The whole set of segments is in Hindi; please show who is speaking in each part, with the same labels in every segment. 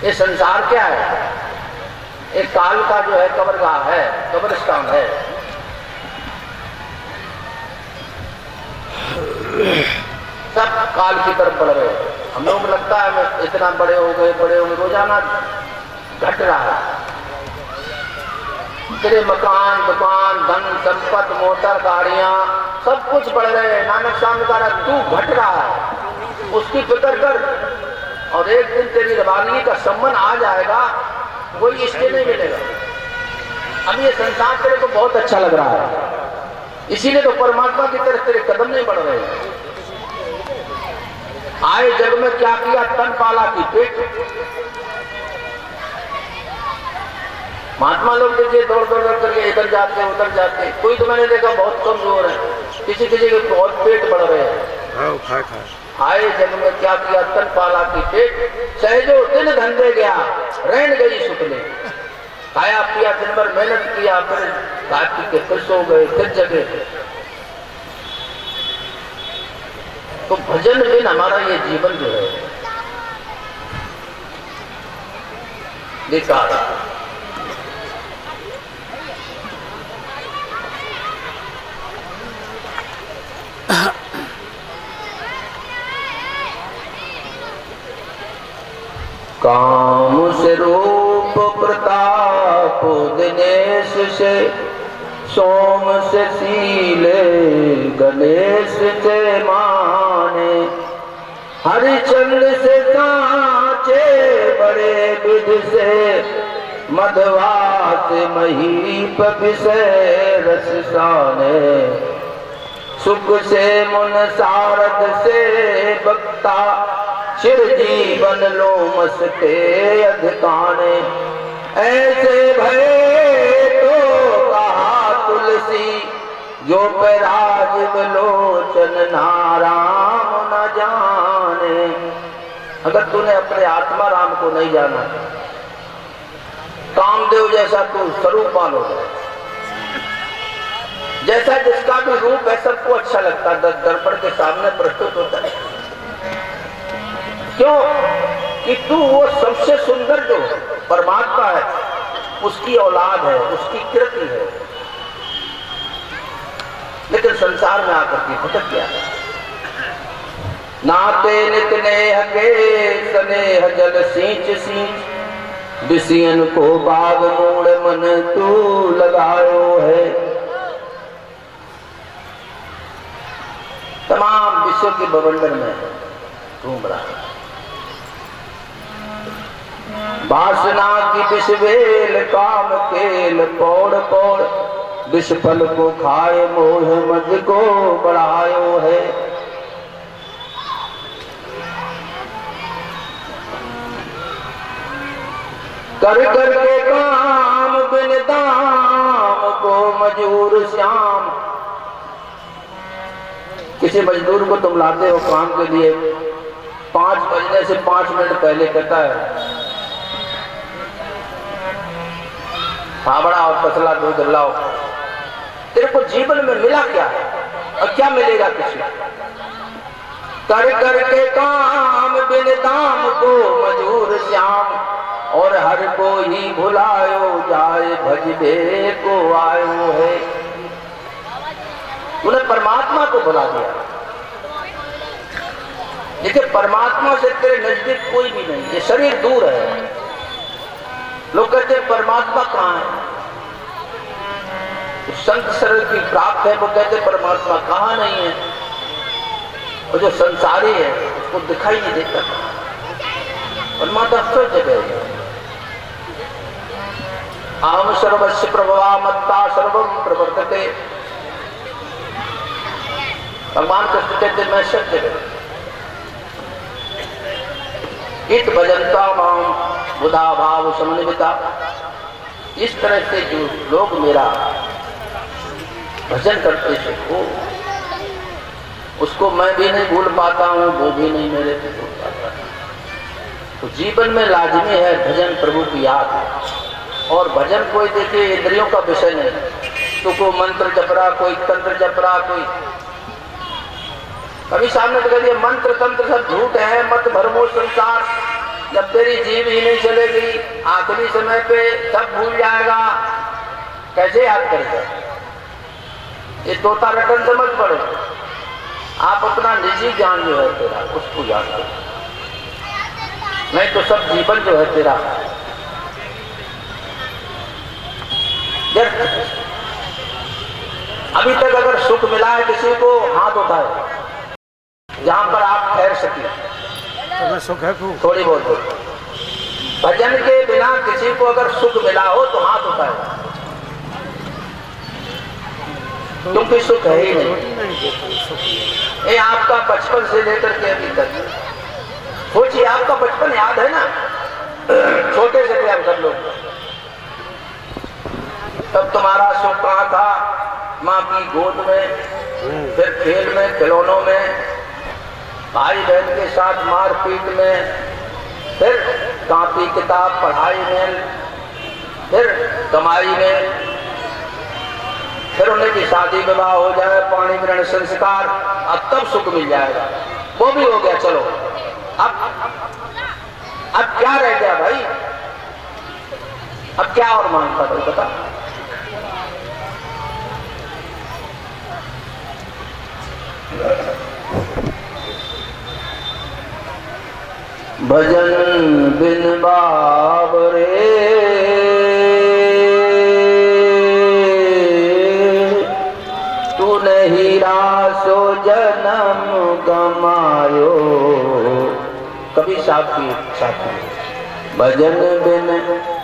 Speaker 1: ये संसार क्या है? एक काल का जो है कब्रगाह है, कब्रिस्तान है। सब काल की तरफ बढ़ रहे हैं। हम लोगों को लगता है मैं इतना बड़े हो गए, रोजाना घट रहा है। तेरे मकान, दुकान, धन संपत्ति, मोटर, गाड़ियां सब कुछ बढ़ रहे हैं। नानक साहब ने कहा तू घट रहा है, उसकी फिक्र कर और एक दिन तेरी रवानगी का संबंध आ जाएगा, कोई इसके नहीं मिलेगा। अब ये संसार तेरे को बहुत अच्छा लग रहा है, इसीलिए तो परमात्मा की तरफ तेरे कदम नहीं बढ़ रहे हैं। आए जग में क्या किया? तन पाला की पेट। महात्मा लोग देखिए दौड़ दौड़ करके इधर जाते उधर जाते। कोई तो मैंने देखा बहुत कमजोर है, किसी किसी के बहुत पेट बढ़ रहे हैं। आए जग में क्या किया? तन पाला की पेट। सहजो दिन धंधे गया, रहन गई सुपने। खाया पिया दिन भर मेहनत किया, फिर खा पी के फिर सो गए, फिर जगे। तो भजन बिन हमारा ये जीवन जो है बेकार है। काम से रूप प्रताप दिनेश से, सोम से सीले गणेश से माने। हरिचंद्र से सांचे बड़े विध से, मधवा से महीप विषय रस साने। सुख से मुन सारद से बक्ता, चिर जीवन लो मस्ते अधिकाने। ऐसे भय तो कहा तुलसी, जो पैराज विलोचन नाराम न जाने। अगर तूने अपने आत्मा राम को नहीं जाना, कामदेव जैसा तू स्वरूप मानो, जैसा जिसका भी रूप है सबको अच्छा लगता है, दर्पण के सामने प्रस्तुत होता है। क्यों? कि तू वो सबसे सुंदर जो परमात्मा है, उसकी औलाद है, उसकी कृति है। लेकिन संसार में आकर के भटक गया। नाते नित नेह के स्नेह जल सींच सींच, विषयन को बाग मोड़ मन तू लगायो है। तमाम विश्व के बवंडर में घूम रहा है। वासना की विषवेल काम केल पौड़ पौड़, विष फल को खाए मोह मद को बढ़ायो है। कर कर के काम बिन दाम को मजूर श्याम। किसी मजदूर को तुम लाते हो काम के लिए, 5 बजने से 5 मिनट पहले कहता है फावड़ा और पतला दूध लाओ। तेरे को जीवन में मिला क्या है और क्या मिलेगा किसी? कर कर के काम बिन दाम को मजूर श्याम, और हर को ही भुलायो जाए भजबे को आयो है। उन्हें परमात्मा को भुला दिया। देखिए परमात्मा से तेरे नजदीक कोई भी नहीं, ये शरीर दूर है। लोग कहते हैं परमात्मा कहाँ है? संत शरीर की प्राप्त है, वो कहते परमात्मा कहाँ नहीं है। और जो संसारी है उसको दिखाई नहीं देता। परमात्मा सब जगह है। आम सर्वस्व प्रभवा मत्ता सर्वम प्रवर्तते। भगवान कृष्ण कहते मैं सब जगह। इत भजनता माम बुधा भाव समन्विता। इस तरह से जो लोग मेरा भजन करते थे वो, उसको मैं भी नहीं भूल पाता हूँ, वो भी नहीं मेरे से भूल पाता। तो जीवन में लाजमी है भजन, प्रभु की याद। और भजन कोई देखिए इंद्रियों का विषय नहीं। तो कोई मंत्र जप रहा, कोई तंत्र जप रहा, कोई कभी सामने तो कह दिया मंत्र तंत्र सब झूठ है, मत भरमो संसार। जब तेरी जीभ ही नहीं चलेगी, आखिरी समय पे सब भूल जाएगा, कैसे याद करेगा? ये तोता रटन से मत पड़ो। आप अपना निजी ज्ञान जो है तेरा उसको याद करो, नहीं तो सब जीवन जो है तेरा व्यर्थ। अभी तक अगर सुख मिला है किसी को, हाथ उठाए जहां पर आप ठहर सके,
Speaker 2: तो सुख है
Speaker 1: थोड़ी बहुत। भजन के बिना किसी को अगर सुख मिला हो तो हाथ उठाए, क्योंकि सुख है ही नहीं। ये आपका बचपन से लेकर के अभी तक, सोचिए आपका बचपन याद है ना, छोटे से थे हम सब लोग, तब तुम्हारा सुख कहाँ था? माँ की गोद में, फिर खेल में, खिलौनों में, भाई बहन के साथ मारपीट में, फिर कॉपी किताब पढ़ाई में, फिर कमाई में, फिर उन्हें की शादी विवाह हो जाए, पाणी ग्रहण संस्कार, अब तब सुख मिल जाएगा। वो भी हो गया, चलो अब क्या रह गया भाई? अब क्या और मांगता भाई बता? भजन बिन बाबरे तू नहीं रासो जन्म गमायो। कभी साथी भजन बिन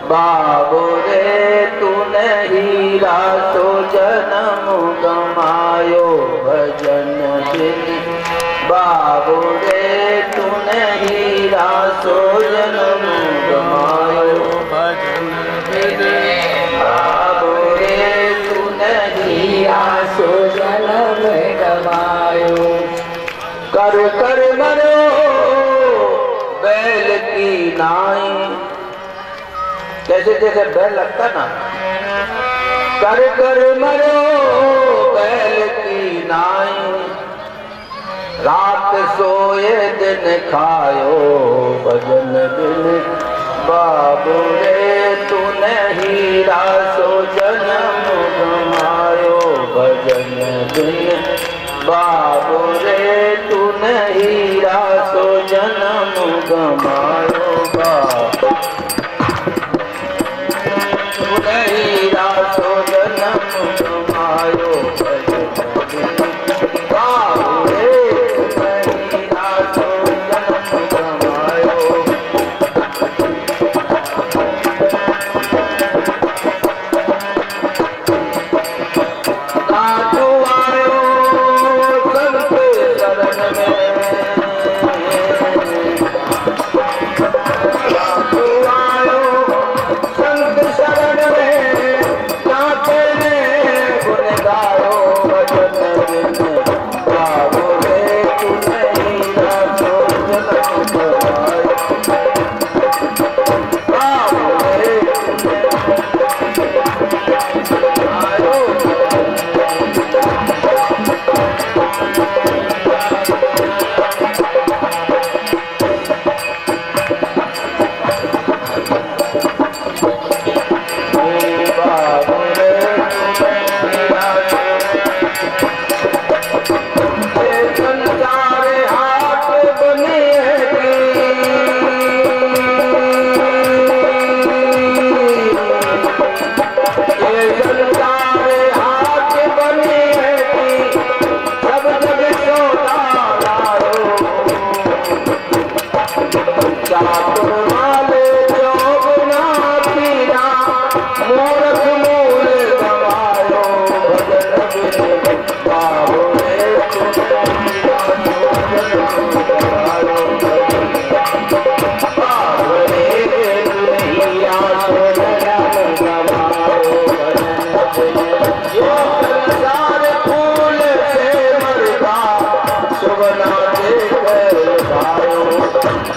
Speaker 1: बाबरे तू नहीं रासो जन्म गमायो। भजन बिन बाबरे तू नहीं रासो जन्म गमायो।
Speaker 2: भजन बिन
Speaker 1: बाबरे तू नहीं रासो जन्म गमायो। कर कर मरो बैल की नाई, जैसे जैसे बैल लगता ना, कर कर मरो बैल की नाई। रात सोए दिन खायो भजन बिन बाबरे तू नहीं रासो जन्म गमायो। भजन बिन बाबरे तू नहीं रासो जन्म गमायो। तू नहीं रासो जन्म गमायो।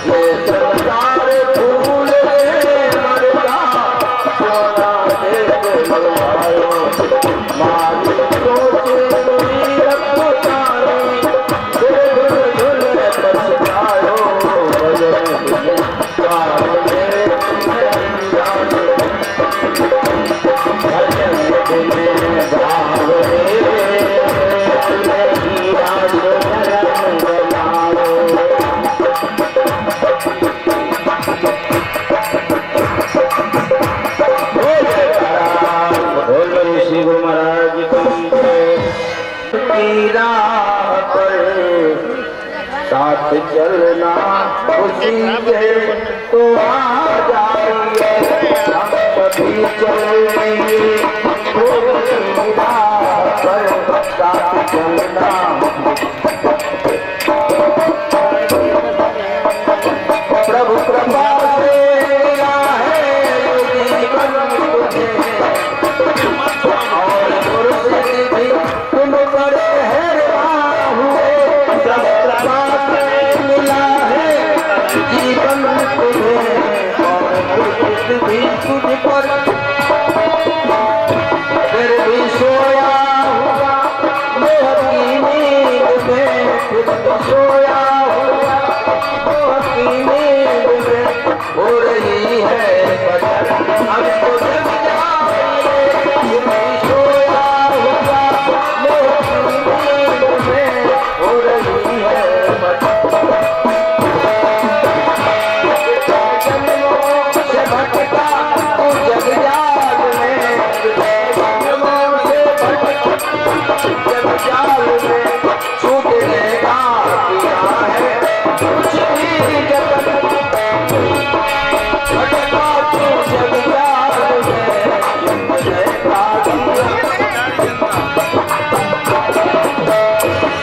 Speaker 1: ये संसार फूल सकेंगे तो आ जाइए, हम सभी चलेंगे पर साथ चलना। प्रभु कृपा से मिला है जीवन तुझे, और मुर्शिद भी तुम पर मेहरबान हुए। प्रभु कृपा से मिला है जीवन तुझे, और मुर्शिद भी तुझ पर फिर भी सोया हुआ मोह की नींद में, फिर भी सोया हुआ मोह की नींद में हो रही है बदल। अब तो जग जाइए, फिर भी सोया हुआ मोह की नींद में हो रही है बदल। जन्मों से भटका तू जग जाग में, जन्मों से भटका जग जाग में, छूटने का किया है कुछ भी जतन। भटका तू जग जाग में, छूटने का किया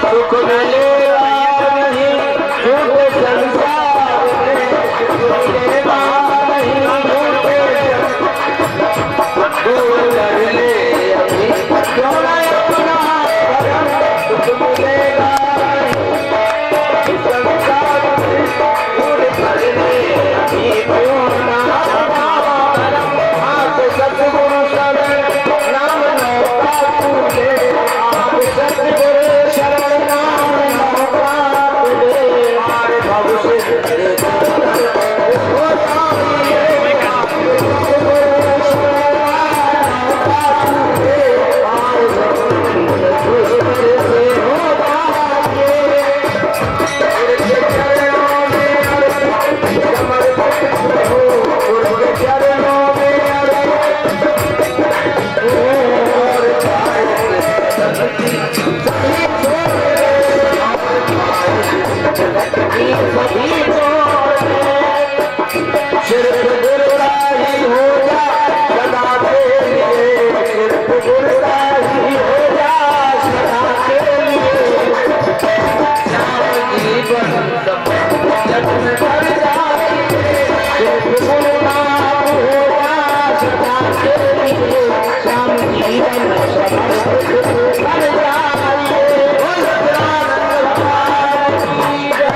Speaker 1: सुख मिलेगा नहीं झूठे संसार में, सुख मिलेगा नहीं झूठे दूर कर ले अभी क्यों न अपना करम। सुख मिलेगा नहीं संसार में, दूर कर ले अभी क्यों न अपना करम। आप सतगुरु शरण नाम नौका तूले, आप सतगुरु शरण नाम नौका तूले, हमारे भव से हो जाइए। सिर्फ गुरुराही हो जा सदा के लिए, सिर्फ गुरुराही हो जा सदा के लिए। श्याम जीवन जग में भर जाइए, सिर्फ गुरुनाम हो जा सदा के लिए। श्याम जीवन सब भर जाइए। बोल सच्चिदानंद भगवान की जय।